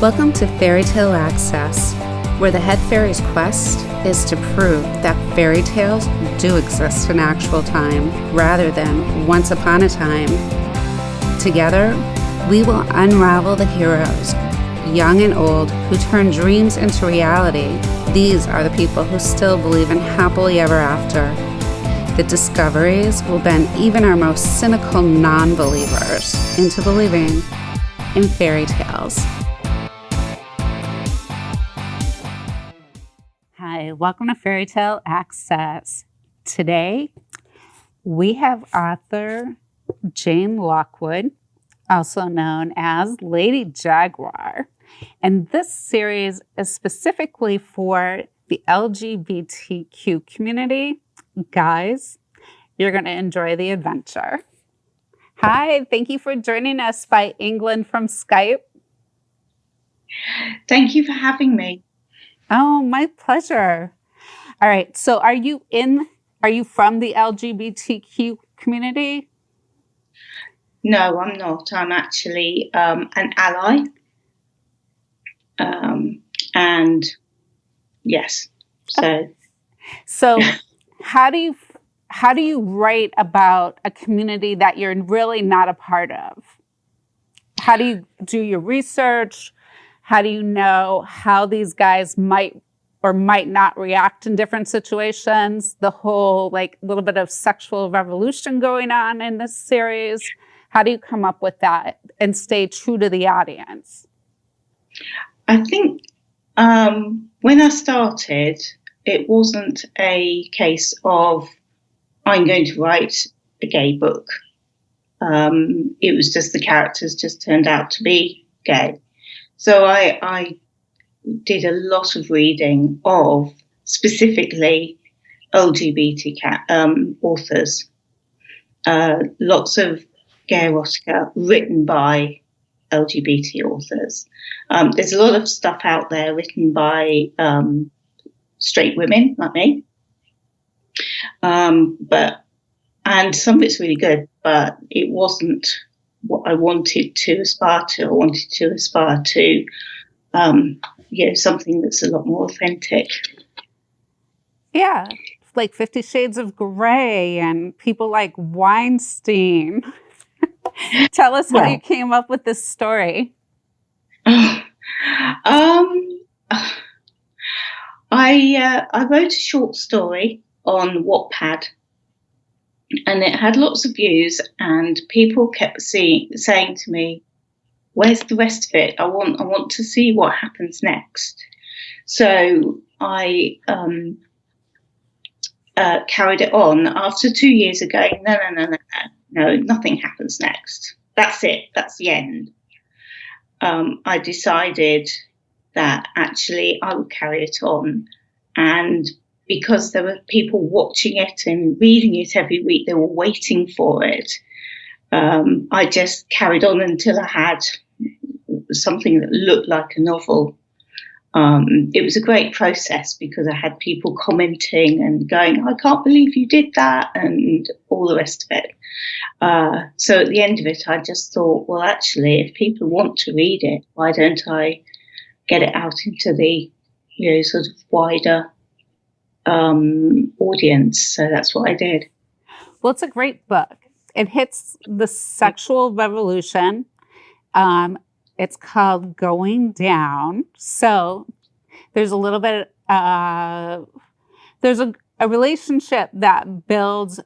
Welcome to Fairy Tale Access, where the head fairy's quest is to prove that fairy tales do exist in actual time rather than once upon a time. Together, we will unravel the heroes, young and old, who turn dreams into reality. These are the people who still believe in happily ever after. The discoveries will bend even our most cynical non-believers into believing in fairy tales. Hi, welcome to Fairy Tale Access. Today, we have author Jayne Lockwood, also known as Lady Jaguar. And this series is specifically for the LGBTQ community. Guys, you're going to enjoy the adventure. Hi, thank you for joining us by England from Skype. Thank you for having me. Oh, my pleasure. All right. So are you from the LGBTQ community? No, I'm not. I'm actually an ally. And yes, So how do you write about a community that you're really not a part of? How do you do your research? How do you know how these guys might or might not react in different situations? The whole little bit of sexual revolution going on in this series. How do you come up with that and stay true to the audience? I think when I started, it wasn't a case of I'm going to write a gay book. It was just the characters just turned out to be gay. So I did a lot of reading of specifically LGBT authors, lots of gay erotica written by LGBT authors. There's a lot of stuff out there written by straight women like me, and some of it's really good, but it wasn't what I wanted to aspire to. I wanted to aspire to, something that's a lot more authentic. Yeah, like 50 Shades of Grey and people like Weinstein. Tell us how you came up with this story. I wrote a short story on Wattpad, and it had lots of views, and people kept saying to me, "Where's the rest of it? I want to see what happens next." So I carried it on. After 2 years of going, no, nothing happens next. That's it. That's the end. I decided that actually I would carry it on, and because there were people watching it and reading it every week, they were waiting for it. I just carried on until I had something that looked like a novel. It was a great process because I had people commenting and going, "I can't believe you did that," and all the rest of it. So at the end of it, I just thought, well, actually, if people want to read it, why don't I get it out into the sort of wider audience? So that's what I did. Well, it's a great book. It hits the sexual revolution. It's called Going Down. So there's a little bit, there's a relationship that builds.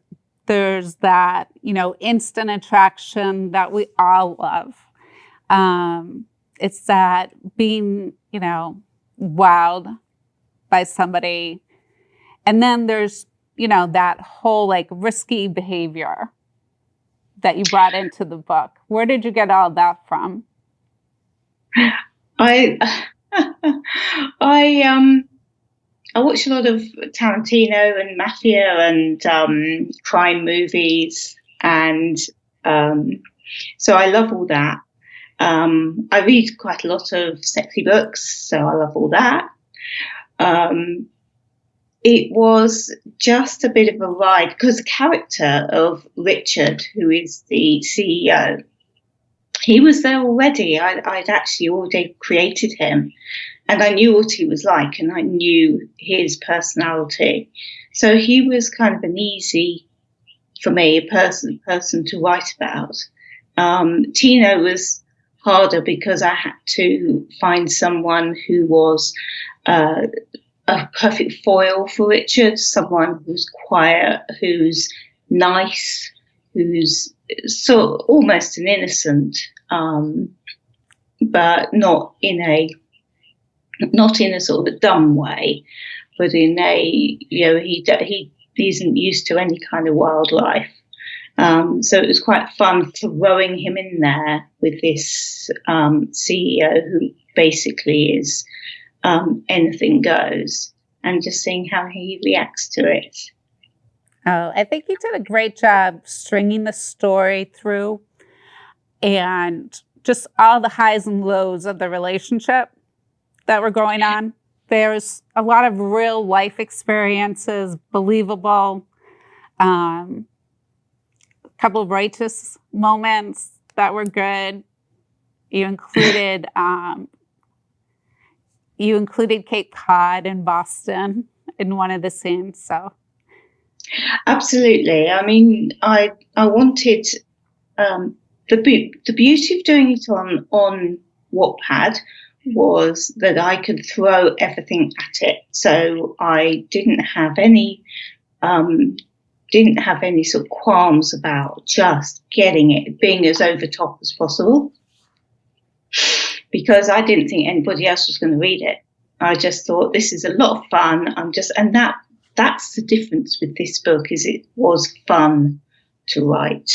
There's that, instant attraction that we all love. It's that being, wowed by somebody. And then there's, that whole risky behavior that you brought into the book. Where did you get all that from? I watch a lot of Tarantino and mafia and crime movies, and so I love all that. I read quite a lot of sexy books, so I love all that. It was just a bit of a ride because the character of Richard, who is the CEO, he was there already. I'd actually already created him, and I knew what he was like, and I knew his personality. So he was kind of an easy, for me, a person to write about. Tino was harder because I had to find someone who was a perfect foil for Richard, someone who's quiet, who's nice, who's sort almost an innocent, but not in a sort of a dumb way, but in a, he isn't used to any kind of wildlife. So it was quite fun throwing him in there with this CEO who basically is anything goes, and just seeing how he reacts to it. Oh, I think you did a great job stringing the story through and just all the highs and lows of the relationship that were going on. There's a lot of real life experiences, believable, a couple of righteous moments that were good. You included Cape Cod in Boston in one of the scenes. So absolutely. I mean, I wanted the beauty of doing it on Wattpad was that I could throw everything at it. So I didn't have any sort of qualms about just getting it, being as over top as possible, because I didn't think anybody else was going to read it. I just thought this is a lot of fun. And that's the difference with this book, is it was fun to write.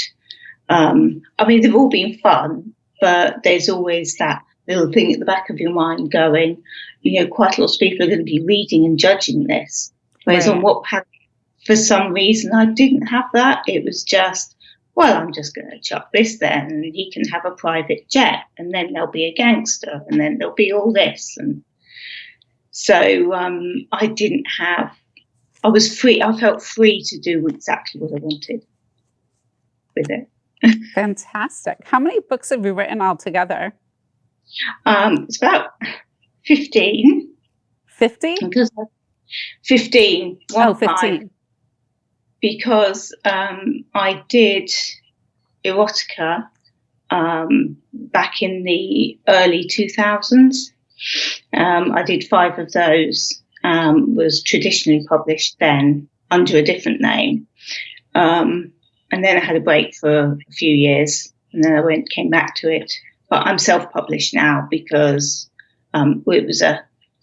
I mean, they've all been fun, but there's always that little thing at the back of your mind going, quite a lot of people are going to be reading and judging this. Whereas on Wattpad, for some reason, I didn't have that. It was just, well, I'm just going to chuck this then, and he can have a private jet, and then there'll be a gangster, and then there'll be all this. And so I was free. I felt free to do exactly what I wanted with it. fantastic. How many books have you written altogether? It's about 15. 50? 15. 15. Because I did erotica back in the early 2000s. I did 5 of those, was traditionally published then under a different name. And then I had a break for a few years, and then I came back to it. But I'm self-published now because I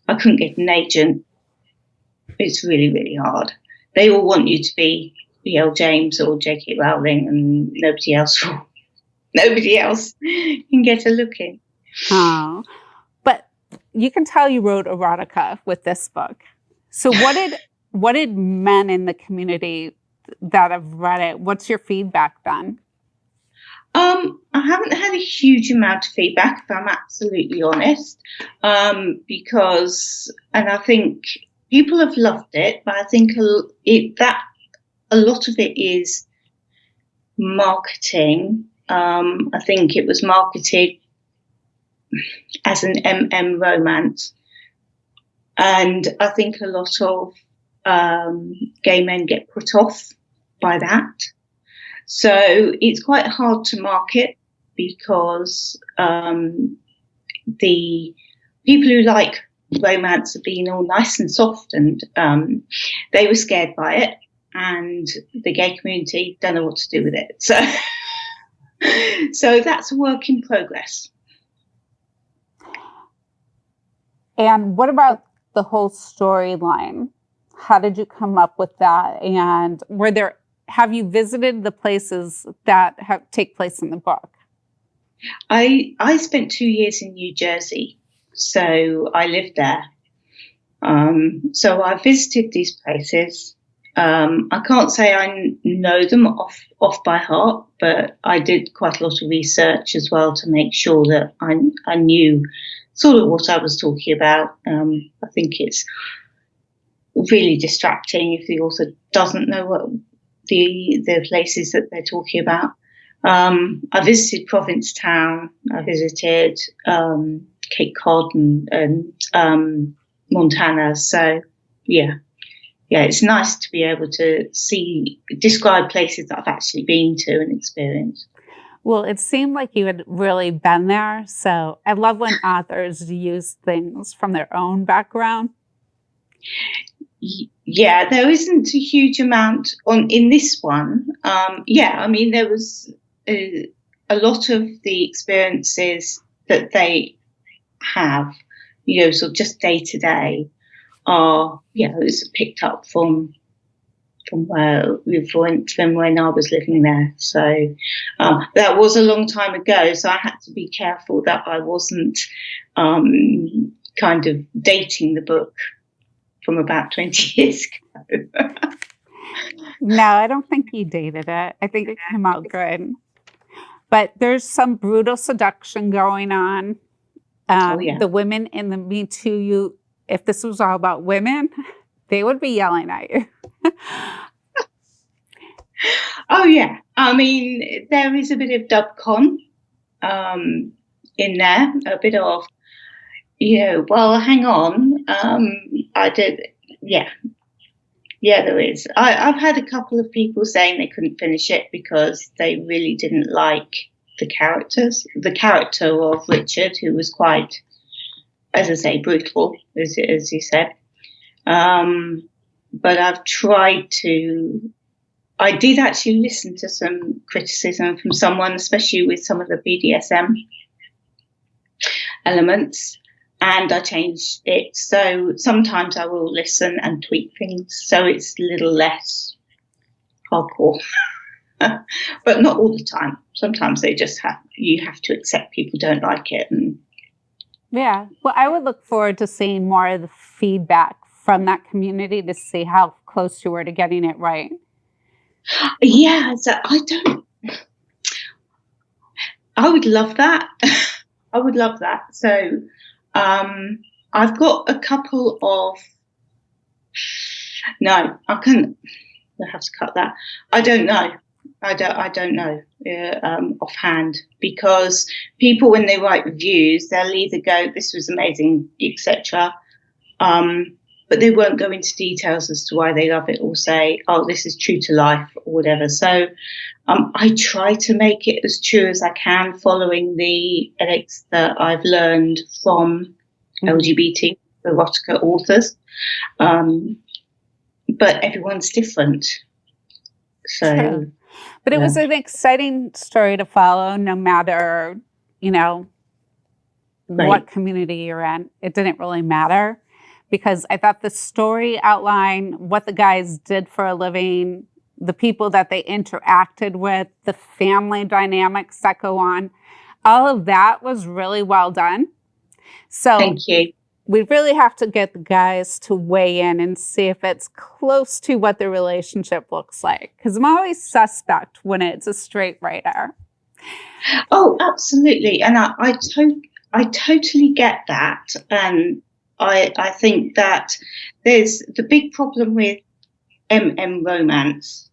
couldn't get an agent. It's really, really hard. They all want you to be B.L. James or J.K. Rowling, and nobody else can get a look in. Oh, but you can tell you wrote erotica with this book. So what did men in the community that have read it, what's your feedback been? I haven't had a huge amount of feedback, if I'm absolutely honest, because I think people have loved it, but I think a lot of it is marketing. I think it was marketed as an MM romance, and I think a lot of gay men get put off by that. So it's quite hard to market because the people who like romance have been all nice and soft, and they were scared by it, and the gay community don't know what to do with it. So that's a work in progress. And what about the whole storyline? How did you come up with that? And have you visited the places that take place in the book? I spent 2 years in New Jersey, so I lived there. So I visited these places. I can't say I know them off by heart, but I did quite a lot of research as well to make sure that I knew sort of what I was talking about. I think it's really distracting if the author doesn't know what the places that they're talking about. I visited Provincetown. I visited Cape Cod and Montana. So, yeah, it's nice to be able to describe places that I've actually been to and experienced. Well, it seemed like you had really been there. So I love when authors use things from their own background. Yeah, there isn't a huge amount in this one. I mean, there was a lot of the experiences that they have, sort of just day to day, are it was picked up from where from when I was living there. So that was a long time ago. So I had to be careful that I wasn't kind of dating the book from about 20 years ago. No, I don't think you dated it. I think it came out good. But there's some brutal seduction going on. The women in the Me Too, if this was all about women, they would be yelling at you. Oh, yeah. I mean, there is a bit of dubcon in there, a bit of, well, hang on. I did, yeah. Yeah, there is. I've had a couple of people saying they couldn't finish it because they really didn't like the character of Richard, who was quite, as I say, brutal, as you said. But I've tried to. I did actually listen to some criticism from someone, especially with some of the BDSM elements, and I changed it. So sometimes I will listen and tweak things so it's a little less hardcore. But not all the time. Sometimes you have to accept people don't like it. Yeah. Well, I would look forward to seeing more of the feedback from that community to see how close you were to getting it right. Yeah, so I would love that. I would love that. So I've got a couple of, no, I have to cut that. I don't know. I don't know offhand, because people, when they write reviews, they'll either go, this was amazing, etc. But they won't go into details as to why they love it, or say, oh, this is true to life or whatever. So I try to make it as true as I can, following the ethics that I've learned from LGBT erotica authors. But everyone's different. So, true. But it was an exciting story to follow, no matter, what community you're in. It didn't really matter, because I thought the story outlined what the guys did for a living, the people that they interacted with, the family dynamics that go on. All of that was really well done. So thank you. We really have to get the guys to weigh in and see if it's close to what the relationship looks like. Because I'm always suspect when it's a straight writer. Oh, absolutely. And I totally get that. And I think that there's the big problem with romance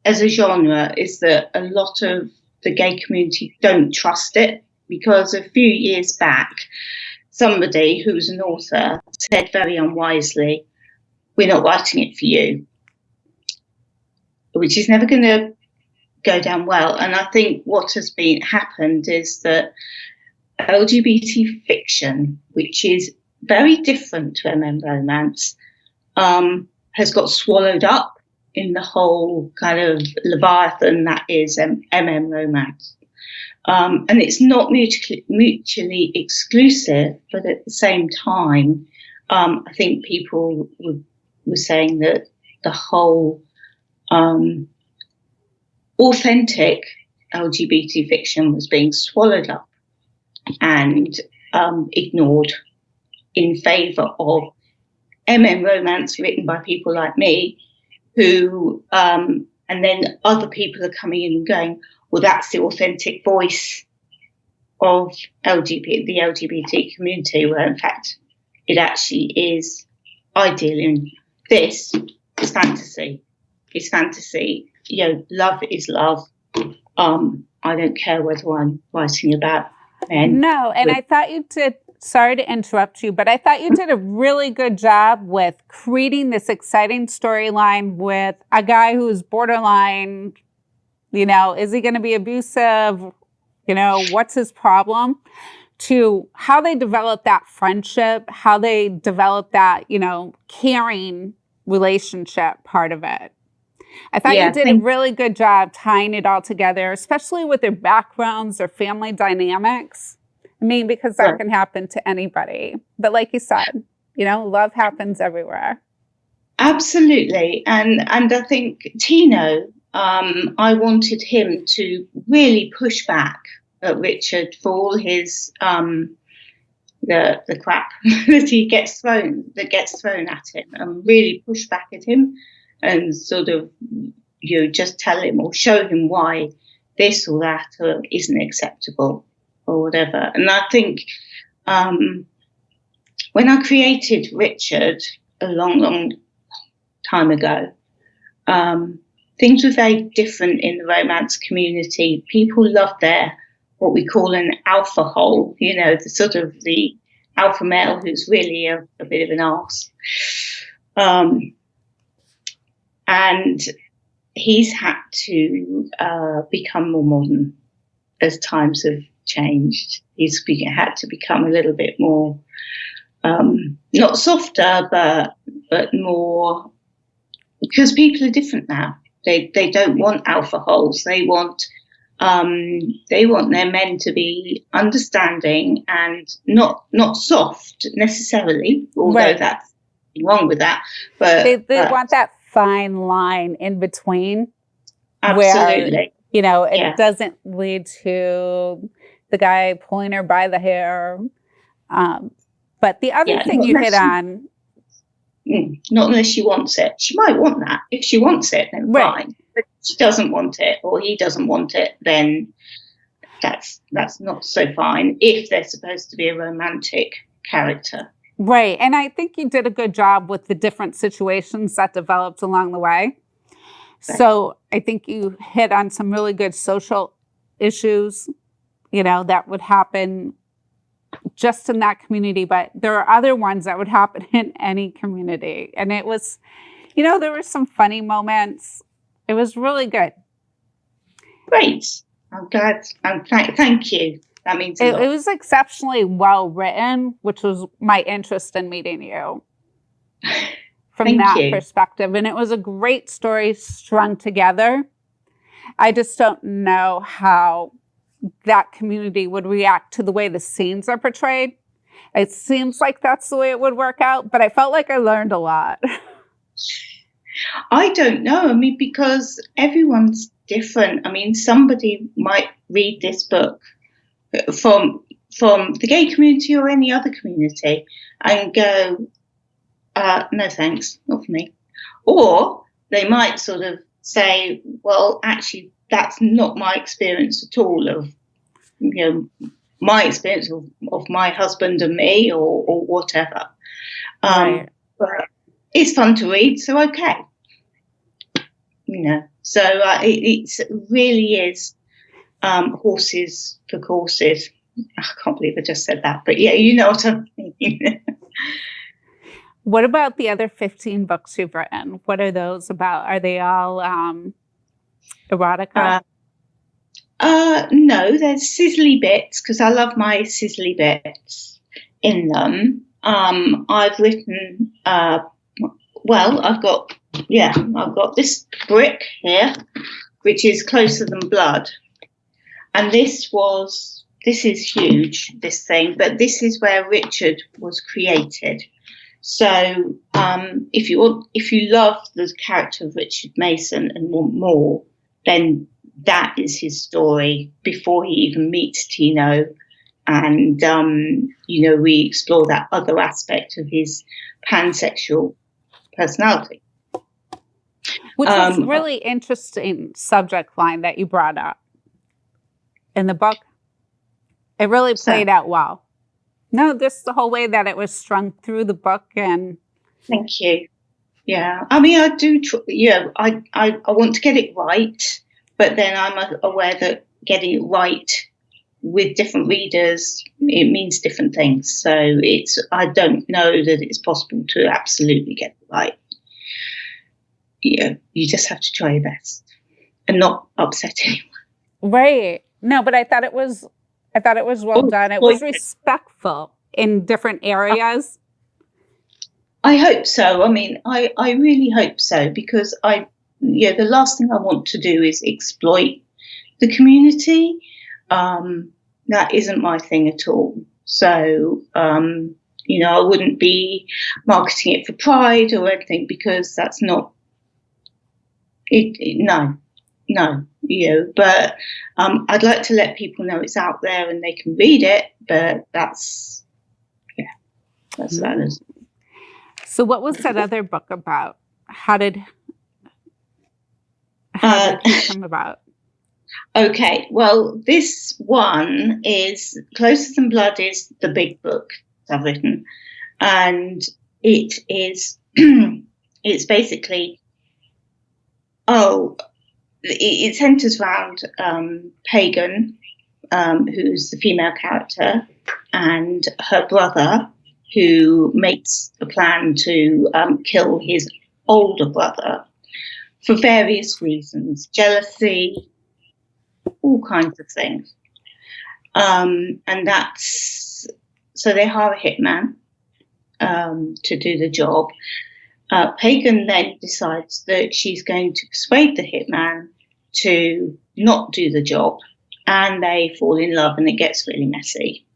as a genre is that a lot of the gay community don't trust it, because a few years back, somebody who was an author said very unwisely, we're not writing it for you, which is never going to go down well. And I think what has happened is that LGBT fiction, which is very different to romance, has got swallowed up in the whole kind of leviathan that is romance. And it's not mutually exclusive, but at the same time, I think people were saying that the whole authentic LGBT fiction was being swallowed up and ignored in favour of romance written by people like me, who and then other people are coming in and going, well, that's the authentic voice of the LGBT community, where in fact it actually is ideal. And this is fantasy. It's fantasy. Love is love. I don't care whether I'm writing about men. No, and I thought you did, sorry to interrupt you, but I thought you did a really good job with creating this exciting storyline with a guy who's borderline, is he going to be abusive? What's his problem? To how they develop that friendship, how they develop that, caring relationship part of it. I thought you did a really good job tying it all together, especially with their backgrounds, their family dynamics. I mean, because that can happen to anybody. But like you said, love happens everywhere. Absolutely. And I think Tino, I wanted him to really push back at Richard for all his the crap that gets thrown at him, and really push back at him and sort of just tell him or show him why this or that isn't acceptable or whatever. And I think when I created Richard a long time ago, things were very different in the romance community. People loved their what we call an alpha hole, the sort of the alpha male who's really a bit of an arse. And he's had to become more modern as times have changed. He's had to become a little bit more, not softer, but more, because people are different now. They don't want alpha holes. They want their men to be understanding and not soft necessarily, although that's wrong with that. But they want that fine line in between. Absolutely. Where, it doesn't lead to the guy pulling her by the hair. But the other thing you hit on. Not unless she wants it. She might want that. If she wants it, then fine. But if she doesn't want it, or he doesn't want it, then that's not so fine if they're supposed to be a romantic character. Right. And I think you did a good job with the different situations that developed along the way. Right. So I think you hit on some really good social issues, that would happen just in that community, but there are other ones that would happen in any community. And it was, there were some funny moments. It was really good. Great. I'm glad. Thank you. That means a lot. It was exceptionally well written, which was my interest in meeting you from that perspective. And it was a great story strung together. I just don't know how that community would react to the way the scenes are portrayed. It seems like that's the way it would work out, but I felt like I learned a lot. I don't know. I mean, because everyone's different. I mean, somebody might read this book from the gay community or any other community and go, no thanks, not for me. Or they might sort of say, well, actually, that's not my experience at all of, my experience of my husband and me or whatever. Right. But it's fun to read, so okay. So it really is horses for courses. I can't believe I just said that, but yeah, you know what I mean. What about the other 15 books you've written? What are those about? Are they all erotica? No, there's sizzly bits, because I love my sizzly bits in them. I've written, I've got this brick here, which is Closer Than Blood. And this is huge, this thing, but this is where Richard was created. So if you love the character of Richard Mason and want more, then that is his story before he even meets Tino. And, we explore that other aspect of his pansexual personality. Which is a really interesting subject line that you brought up in the book. It really played out well. No, this the whole way that it was strung through the book. And thank you. Yeah, I mean, I do. I want to get it right, But then I'm aware that getting it right with different readers, it means different things. So I don't know that it's possible to absolutely get it right. You just have to try your best and not upset anyone. Right. No, but I thought it was well done. It was respectful in different areas. I hope so. I mean, I really hope so, because the last thing I want to do is exploit the community. That isn't my thing at all. So, I wouldn't be marketing it for pride or anything, because that's not it. No. But I'd like to let people know it's out there and they can read it. But that's about it. So, what was that other book about? How did it come about? Okay, well, this one is Closer Than Blood is the big book I've written, and it is it's basically it centers around Pagan, who's the female character, and her brother, who makes a plan to kill his older brother for various reasons, jealousy, all kinds of things. And so they hire a hitman to do the job. Pagan then decides that she's going to persuade the hitman to not do the job, and they fall in love, and it gets really messy.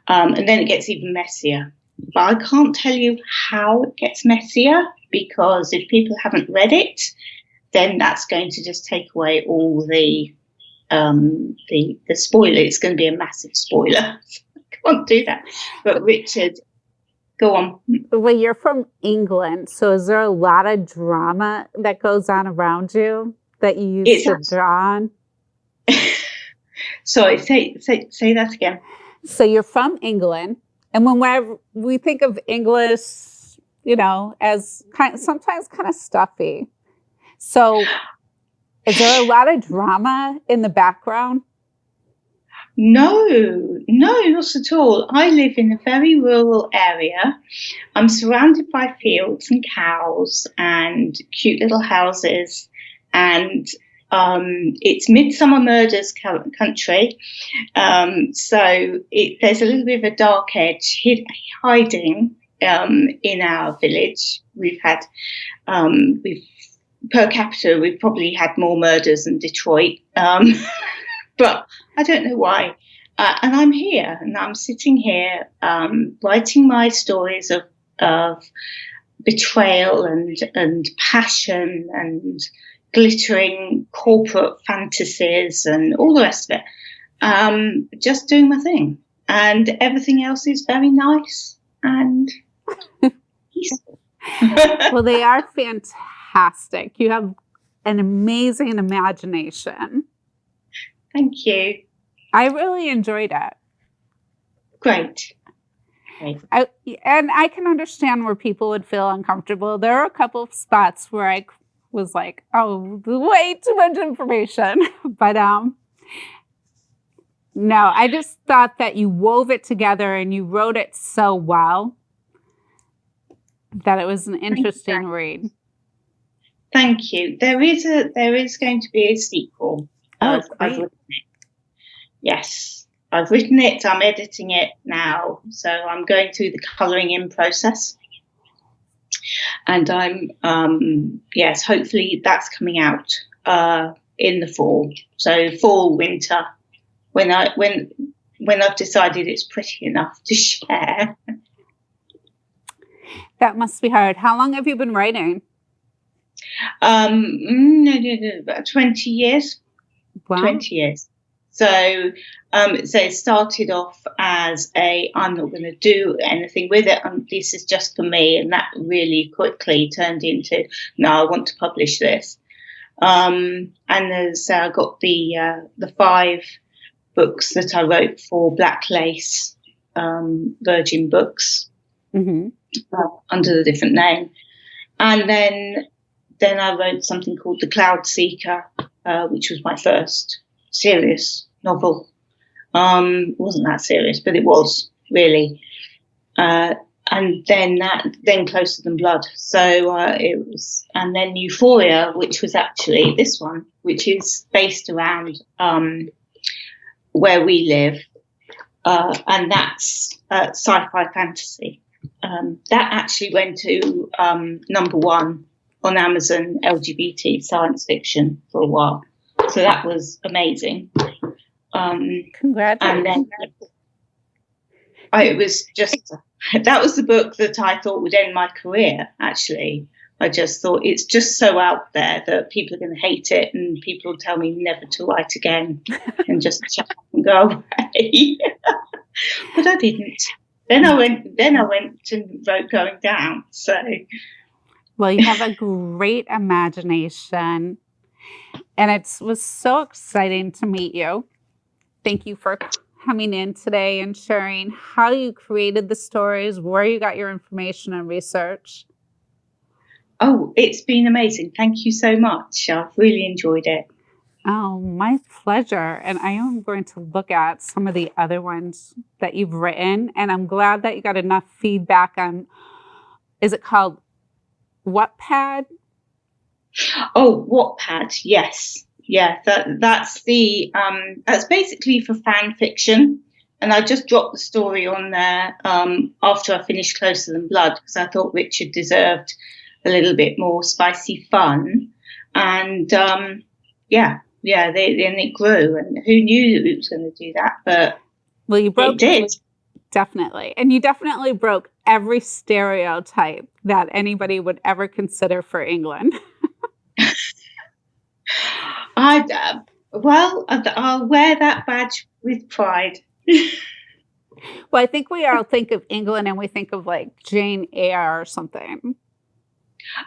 And then it gets even messier. But I can't tell you how it gets messier, because if people haven't read it, then that's going to just take away all the spoiler. It's going to be a massive spoiler. I can't do that. But Richard, go on. Well, you're from England, so is there a lot of drama that goes on around you that you used to draw on? Sorry, say that again. So you're from England, and when we think of English, as sometimes kind of stuffy. So is there a lot of drama in the background? No, not at all. I live in a very rural area. I'm surrounded by fields and cows and cute little houses, and it's Midsummer Murders country. So there's a little bit of a dark edge hiding in our village. Per capita, we've probably had more murders than Detroit, but I don't know why. And I'm here, and I'm sitting here writing my stories of betrayal and passion and glittering corporate fantasies and all the rest of it. Just doing my thing, and everything else is very nice and peaceful. Well, they are fantastic. You have an amazing imagination. Thank you. I really enjoyed it. Great. And I can understand where people would feel uncomfortable. There are a couple of spots where I was like, oh, way too much information. But no, I just thought that you wove it together and you wrote it so well that it was an interesting read. Thank you. There is going to be a sequel. I've written it. Yes, I've written it. I'm editing it now, so I'm going through the colouring in process, and I'm hopefully that's coming out in the fall. So fall, winter, when I've decided it's pretty enough to share. That must be hard. How long have you been writing? About 20 years. Wow. 20 years. So it started off as I'm not going to do anything with it. This is just for me. And that really quickly turned into, no, I want to publish this. And there's got the 5 books that I wrote for Black Lace, Virgin Books, under the different name. And then I wrote something called The Cloud Seeker, which was my first serious novel. It wasn't that serious, but it was really. And then Closer Than Blood. So it was, and then Euphoria, which was actually this one, which is based around where we live, and that's sci-fi fantasy. That actually went to #1 on Amazon, LGBT science fiction for a while. So that was amazing. Congratulations. And then it was just, that was the book that I thought would end my career, actually. I just thought it's just so out there that people are going to hate it and people will tell me never to write again and just shut up and go away. But I didn't. Then I went and wrote Going Down. So, well, you have a great imagination, and it was so exciting to meet you. Thank you for coming in today and sharing how you created the stories, where you got your information and research. Oh, it's been amazing. Thank you so much. I've really enjoyed it. Oh, my pleasure. And I am going to look at some of the other ones that you've written. And I'm glad that you got enough feedback on, is it called Wattpad? Oh, Wattpad, yes. Yeah, that's basically for fan fiction. And I just dropped the story on there after I finished Closer Than Blood, because I thought Richard deserved a little bit more spicy fun. And it grew, and who knew it was going to do that? But well, you broke it did. Definitely. And you definitely broke every stereotype that anybody would ever consider for England. I'll wear that badge with pride. Well, I think we all think of England and we think of like Jane Eyre or something.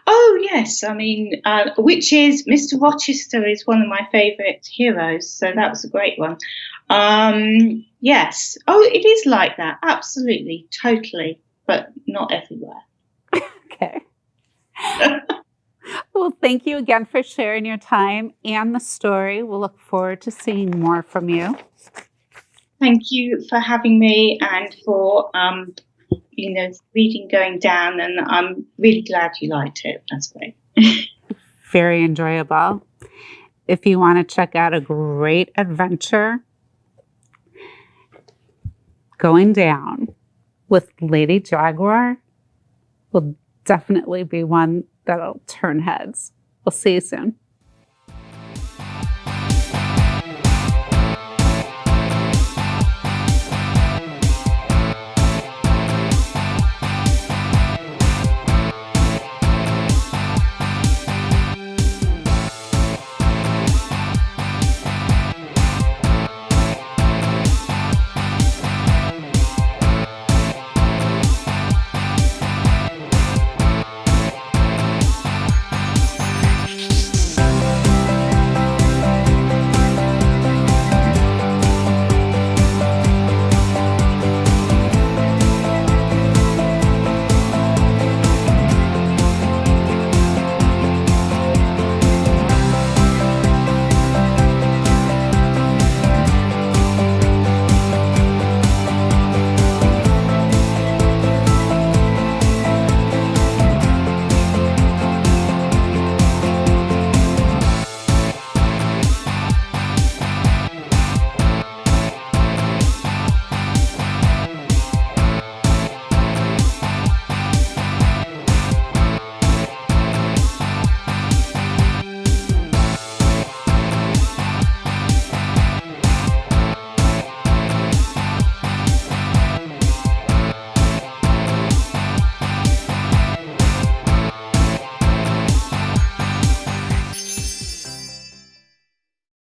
Oh, yes. I mean, which is Mr. Rochester is one of my favourite heroes. So that was a great one. Yes. Oh, it is like that. Absolutely. Totally. But not everywhere. Okay. Well, thank you again for sharing your time and the story. We'll look forward to seeing more from you. Thank you for having me and for, reading Going Down. And I'm really glad you liked it. That's great. Very enjoyable. If you want to check out a great adventure, Going Down with Lady Jaguar will definitely be one that'll turn heads. We'll see you soon.